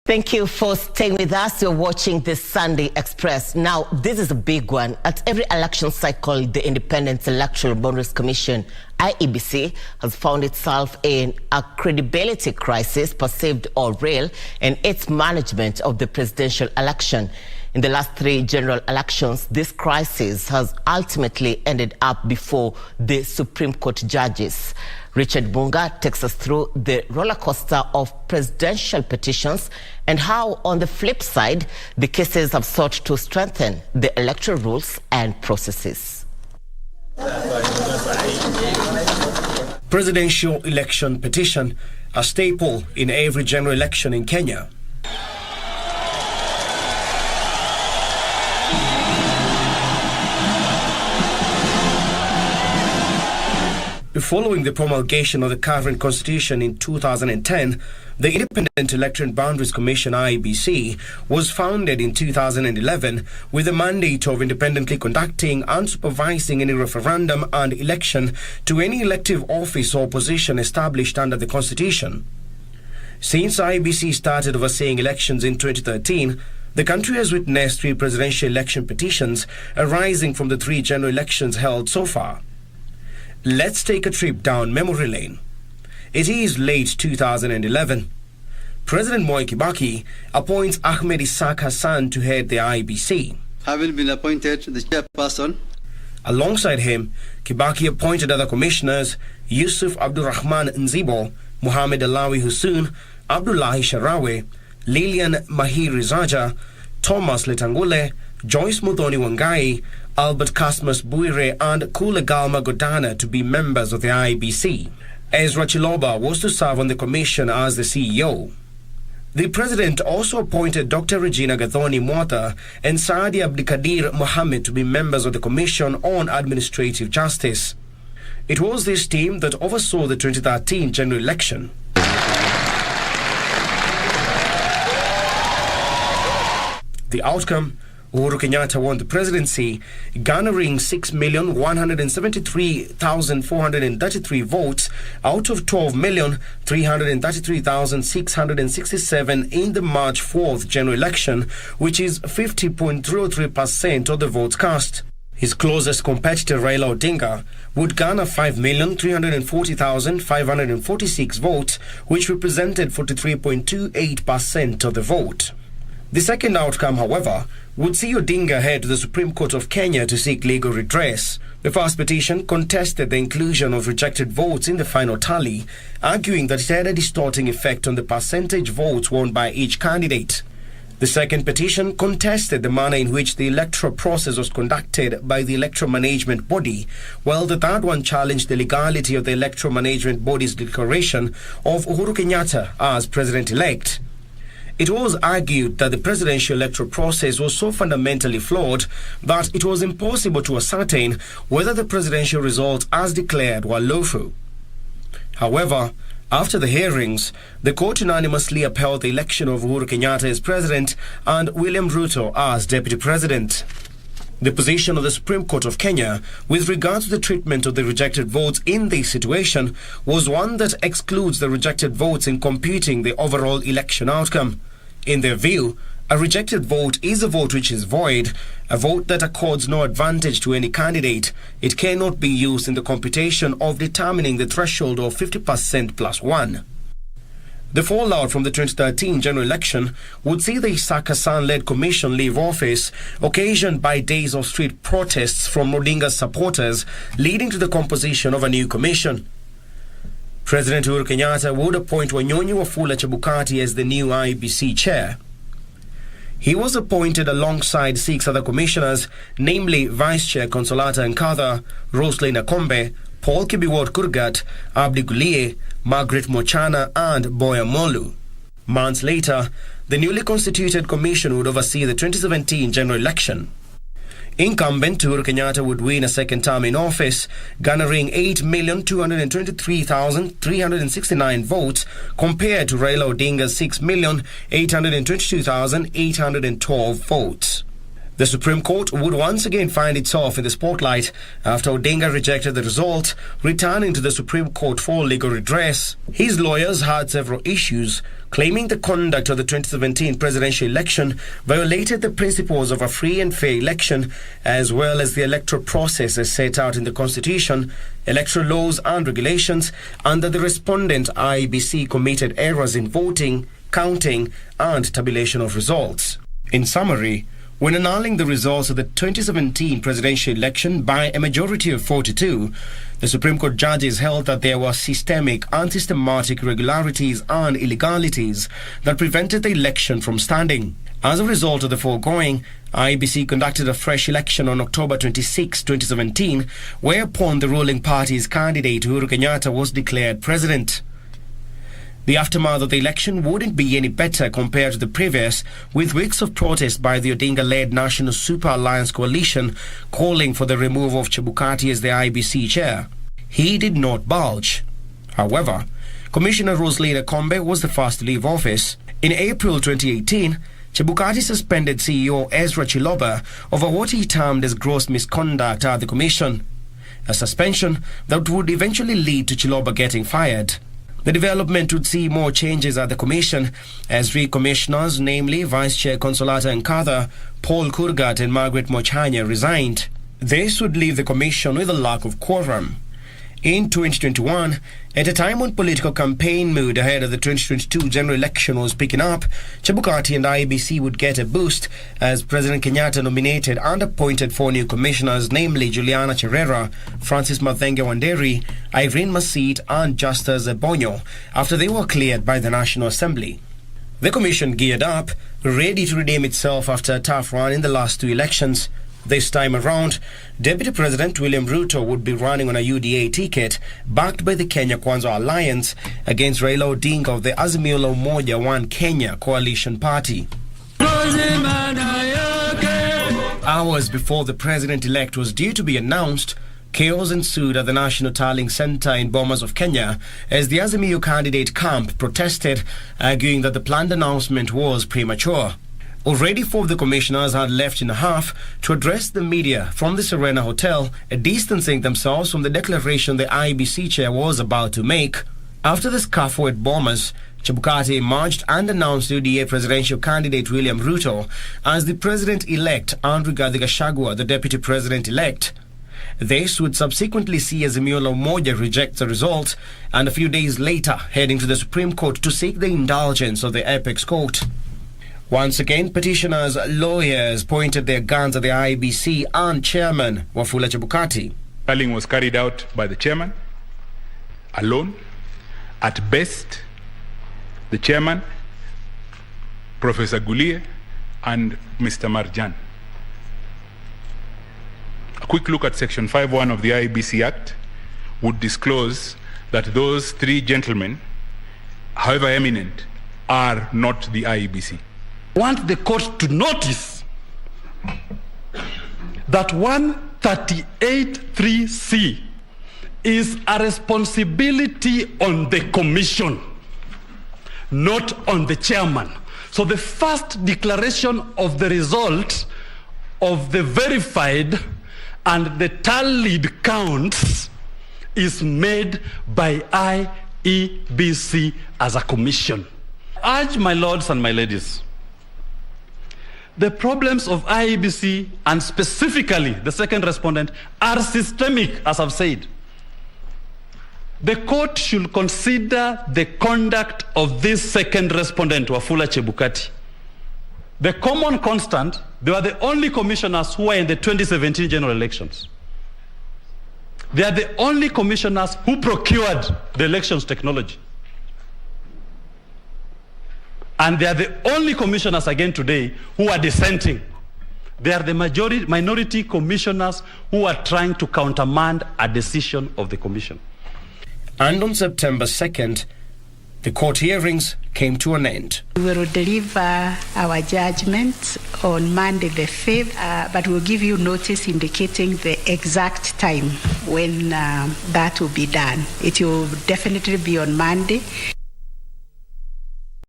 Thank you for staying with us. You're watching the Sunday Express. Now, this is a big one. At every election cycle, the Independent Electoral Boundaries Commission, IEBC, has found itself in a credibility crisis, perceived or real, in its management of the presidential election. In the last three general elections, this crisis has ultimately ended up before the Supreme Court judges. Richard Munga takes us through the rollercoaster of presidential petitions and how, on the flip side, the cases have sought to strengthen the electoral rules and processes. Presidential election petition, a staple in every general election in Kenya. Following the promulgation of the current constitution in 2010, the Independent Electoral Boundaries Commission (IEBC) was founded in 2011 with the mandate of independently conducting and supervising any referendum and election to any elective office or position established under the constitution. Since IEBC started overseeing elections in 2013, the country has witnessed three presidential election petitions arising from the three general elections held so far. Let's take a trip down memory lane. It is late 2011. President Mwai Kibaki appoints Ahmed Isaac Hassan to head the IEBC. Having been appointed the chairperson. Alongside him, Kibaki appointed other commissioners: Yusuf Abdurrahman Nzibo, Muhammad Alawi Hussein, Abdullahi Sharawe, Lilian Mahiri Zaja, Thomas Letangule, Joyce Muthoni Wangai, Albert Kasmus Buire and Kule Galma Godana to be members of the IEBC. Ezra Chiloba was to serve on the commission as the CEO. The president also appointed Dr. Regina Gathoni Mwata and Saadi Abdikadir Mohammed to be members of the Commission on Administrative Justice. It was this team that oversaw the 2013 general election. The outcome: Uhuru Kenyatta won the presidency, garnering 6,173,433 votes out of 12,333,667 in the March 4th general election, which is 50.03% of the votes cast. His closest competitor, Raila Odinga, would garner 5,340,546 votes, which represented 43.28% of the vote. The second outcome, however, would see Odinga head to the Supreme Court of Kenya to seek legal redress. The first petition contested the inclusion of rejected votes in the final tally, arguing that it had a distorting effect on the percentage votes won by each candidate. The second petition contested the manner in which the electoral process was conducted by the Electoral Management Body, while the third one challenged the legality of the Electoral Management Body's declaration of Uhuru Kenyatta as president-elect. It was argued that the presidential electoral process was so fundamentally flawed that it was impossible to ascertain whether the presidential results as declared were lawful. However, after the hearings, the court unanimously upheld the election of Uhuru Kenyatta as president and William Ruto as deputy president. The position of the Supreme Court of Kenya with regard to the treatment of the rejected votes in this situation was one that excludes the rejected votes in computing the overall election outcome. In their view, a rejected vote is a vote which is void, a vote that accords no advantage to any candidate. It cannot be used in the computation of determining the threshold of 50% plus 1. The fallout from the 2013 general election would see the Isaac Hassan-led commission leave office, occasioned by days of street protests from Odinga's supporters, leading to the composition of a new commission. President Uhuru Kenyatta would appoint Wanyonyi Wafula Chebukati as the new IEBC chair. He was appointed alongside 6 other commissioners, namely Vice Chair Consolata Nkatha, Roslyn Akombe, Paul Kibiwot Kurgat, Abdi Gulie, Margaret Mochana and Boya Molu. Months later, the newly constituted commission would oversee the 2017 general election. Incumbent Uhuru Kenyatta would win a second term in office, garnering 8,223,369 votes compared to Raila Odinga's 6,822,812 votes. The Supreme Court would once again find itself in the spotlight after Odinga rejected the result, returning to the Supreme Court for legal redress. His lawyers had several issues, claiming the conduct of the 2017 presidential election violated the principles of a free and fair election, as well as the electoral process as set out in the Constitution, electoral laws and regulations, and that the respondent IEBC committed errors in voting, counting, and tabulation of results. In summary, when annulling the results of the 2017 presidential election by a majority of 42, the Supreme Court judges held that there were systemic and systematic irregularities and illegalities that prevented the election from standing. As a result of the foregoing, IEBC conducted a fresh election on October 26, 2017, whereupon the ruling party's candidate Uhuru Kenyatta was declared president. The aftermath of the election wouldn't be any better compared to the previous, with weeks of protest by the Odinga-led National Super Alliance coalition calling for the removal of Chebukati as the IEBC chair. He did not budge. However, Commissioner Rosalina Kombe was the first to leave office. In April 2018, Chebukati suspended CEO Ezra Chiloba over what he termed as gross misconduct at the commission, a suspension that would eventually lead to Chiloba getting fired. The development would see more changes at the Commission as three commissioners, namely Vice Chair Consolata Nkatha, Paul Kurgat and Margaret Mochanya, resigned. This would leave the Commission with a lack of quorum. In 2021, at a time when political campaign mood ahead of the 2022 general election was picking up, Chebukati and IEBC would get a boost as President Kenyatta nominated and appointed four new commissioners, namely Juliana Cherera, Francis Mathenge Wanderi, Irene Masit and Justus Ebonyo, after they were cleared by the National Assembly. The commission geared up, ready to redeem itself after a tough run in the last two elections. This time around, Deputy President William Ruto would be running on a UDA ticket backed by the Kenya Kwanza Alliance against Raila Odinga of the Azimio la Umoja One Kenya coalition party. Hours before the president-elect was due to be announced, chaos ensued at the National Tallying Centre in Bomas of Kenya as the Azimio candidate camp protested, arguing that the planned announcement was premature. Already four of the commissioners had left in a half to address the media from the Serena Hotel, distancing themselves from the declaration the IEBC chair was about to make. After the scuffle at Bomas, Chebukati emerged and announced UDA presidential candidate William Ruto as the president-elect and Rigathi Gachagua the deputy president-elect. This would subsequently see Azimio la Umoja reject the result and a few days later heading to the Supreme Court to seek the indulgence of the apex court. Once again, petitioners' lawyers pointed their guns at the IEBC and chairman Wafula Chebukati. Tallying was carried out by the chairman alone. At best, the chairman, Professor Gulie, and Mr. Marjan. A quick look at Section 5.1 of the IEBC Act would disclose that those three gentlemen, however eminent, are not the IEBC. Want the court to notice that 138(3)(c) is a responsibility on the commission, not on the chairman. So the first declaration of the result of the verified and the tallied counts is made by IEBC as a commission. I urge my lords and my ladies, the problems of IEBC and specifically the second respondent are systemic, as I've said. The court should consider the conduct of this second respondent, Wafula Chebukati. The common constant, they were the only commissioners who were in the 2017 general elections. They are the only commissioners who procured the elections technology. And they are the only commissioners again today who are dissenting. They are the minority commissioners who are trying to countermand a decision of the commission. And on September 2nd, the court hearings came to an end. We will deliver our judgment on Monday the 5th, but we'll give you notice indicating the exact time when that will be done. It will definitely be on Monday.